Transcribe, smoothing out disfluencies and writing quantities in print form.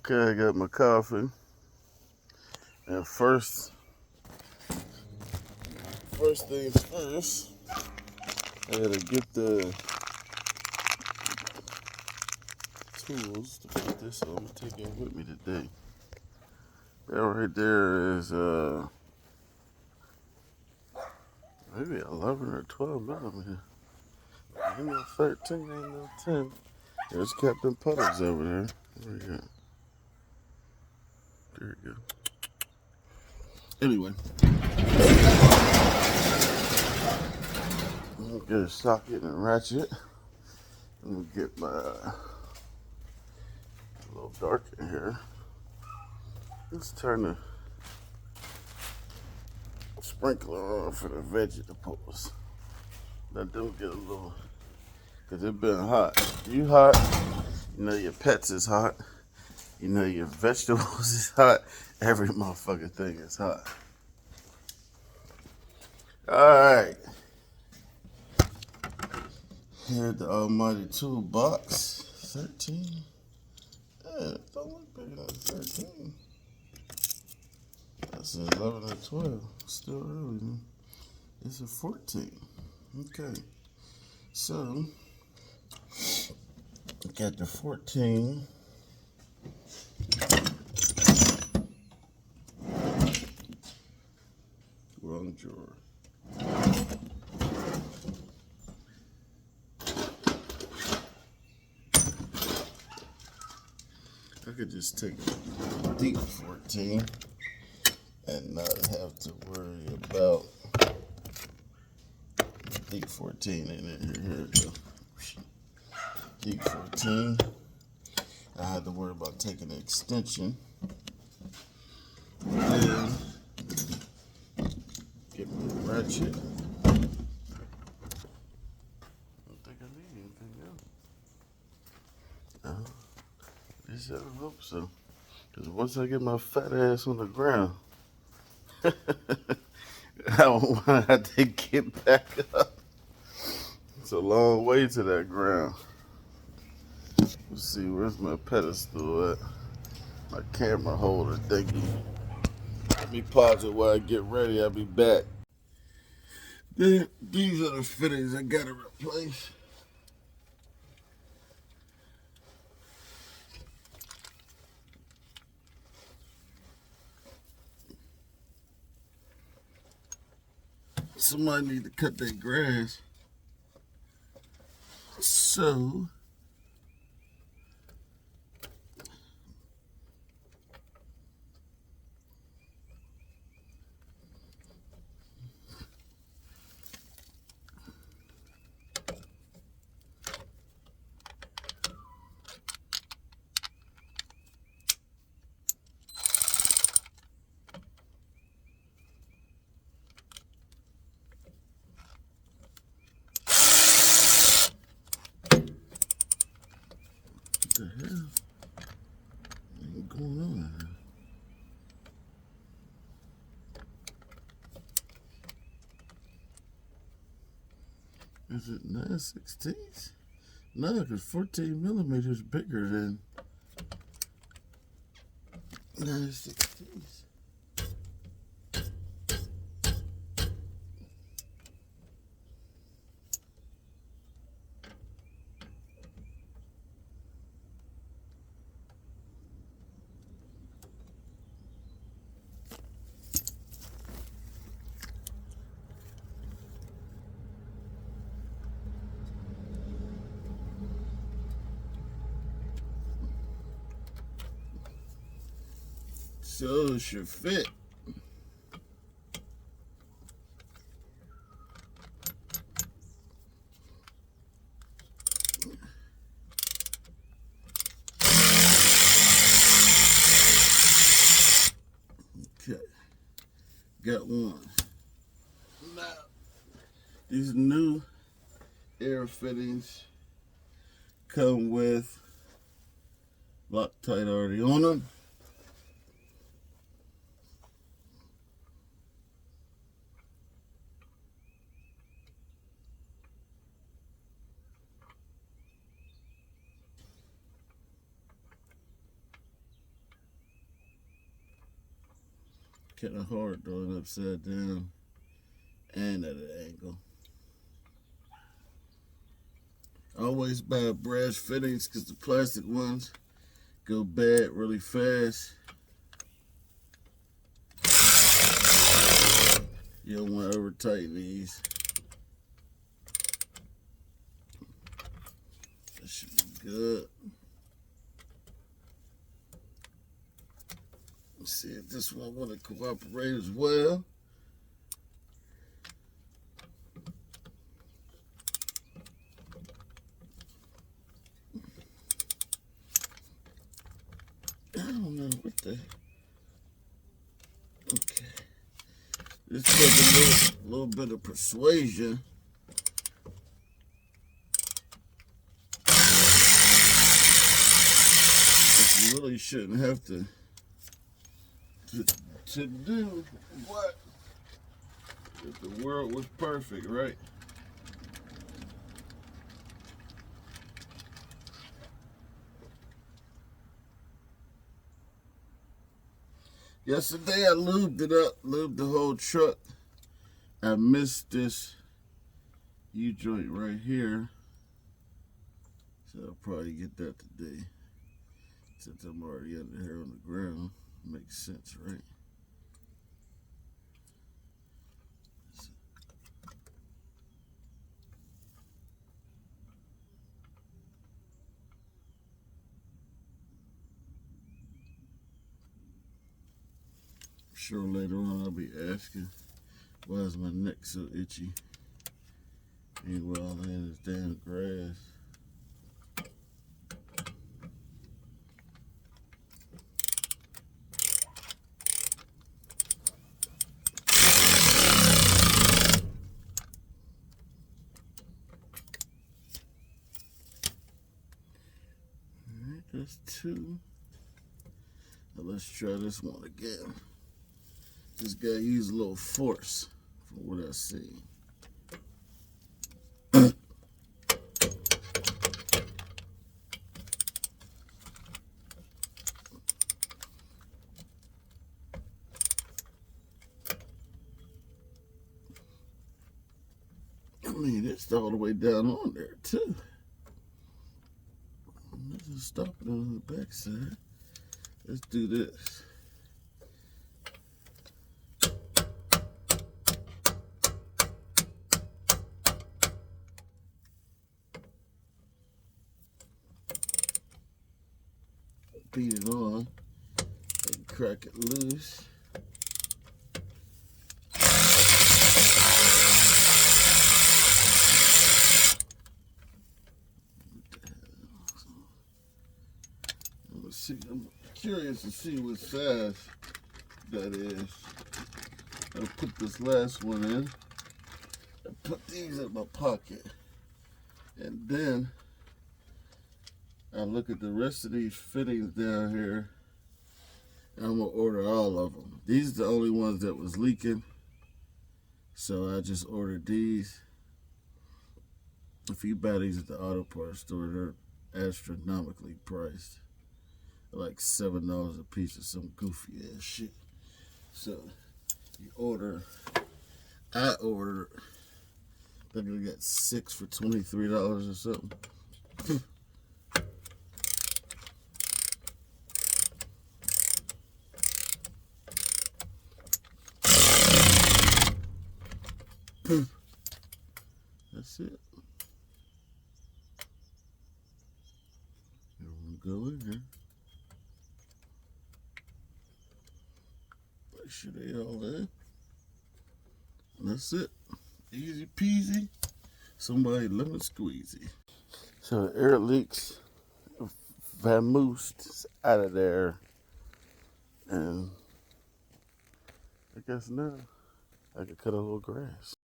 Okay, I got my coffee. And first things first, I gotta get the tools to put this on. I'm gonna take it with me today. That right there is maybe 11 or 12 millimeter. Ain't no 13, ain't no 10. There's Captain Puddles over there. There we go. There we go. Anyway, I'm gonna get a socket and a ratchet. I'm gonna get my a little dark in here. Let's turn the sprinkler on for the vegetables. Let them get a little, cause it been hot. You hot, you know your pets is hot, you know your vegetables is hot. Every motherfucking thing is hot. All right. Here the almighty toolbox. 13. Yeah, it don't look bigger than 13. That's 11 or 12. Still early, man. It's a 14. Okay. So, got the 14. Wrong drawer. I could just take a deep 14 and not have to worry about deep 14 in it. Here we go. Deep 14. I had to worry about taking an extension. Then get me a ratchet. I don't think I need anything else. No. At least I hope so. Because once I get my fat ass on the ground, I don't want to have to get back up. It's a long way to that ground. Let's see, where's my pedestal at? My camera holder thingy. Let me pause it while I get ready. I'll be back. These are the fittings I gotta replace. Somebody need to cut that grass. So, what the hell? What's going on here? Is it 9/16? No, because 14 millimeters bigger than 9/16. So it should fit. Okay, got one. Now, these new air fittings come with Loctite already on them. kind of hard doing it upside down and at an angle. I always buy brass fittings because the plastic ones go bad really fast. You don't want to over tighten these. That should be good. Let's see if this one want to cooperate as well. I don't know what the. Okay. This took a little bit of persuasion. But you really shouldn't have to do what if the world was perfect, right? Yesterday I lubed it up, lubed the whole truck. I missed this U-joint right here, so I'll probably get that today. Since I'm already under here on the ground, makes sense, right? Sure, later on I'll be asking, why is my neck so itchy? Meanwhile, in this damn grass. Alright, that's two. Now let's try this one again. This guy used a little force from what I see. I mean, it's all the way down on there too. Let's just stop it on the back side. Let's do this. Beat it on and crack it loose. Let's see. I'm curious to see what size that is. I'll put this last one in. I put these in my pocket, and then I look at the rest of these fittings down here, and I'm gonna order all of them. These are the only ones that was leaking, so I just ordered these. If you buy these at the auto parts store, they're astronomically priced, like $7 a piece or some goofy ass shit. So you order. I ordered. I think I got 6 for $23 or something. That's it. Everyone go in here. Make sure they all in. And that's it. Easy peasy. Somebody lemon squeezy. So the air leaks vamoosed out of there. And I guess now I could cut a little grass.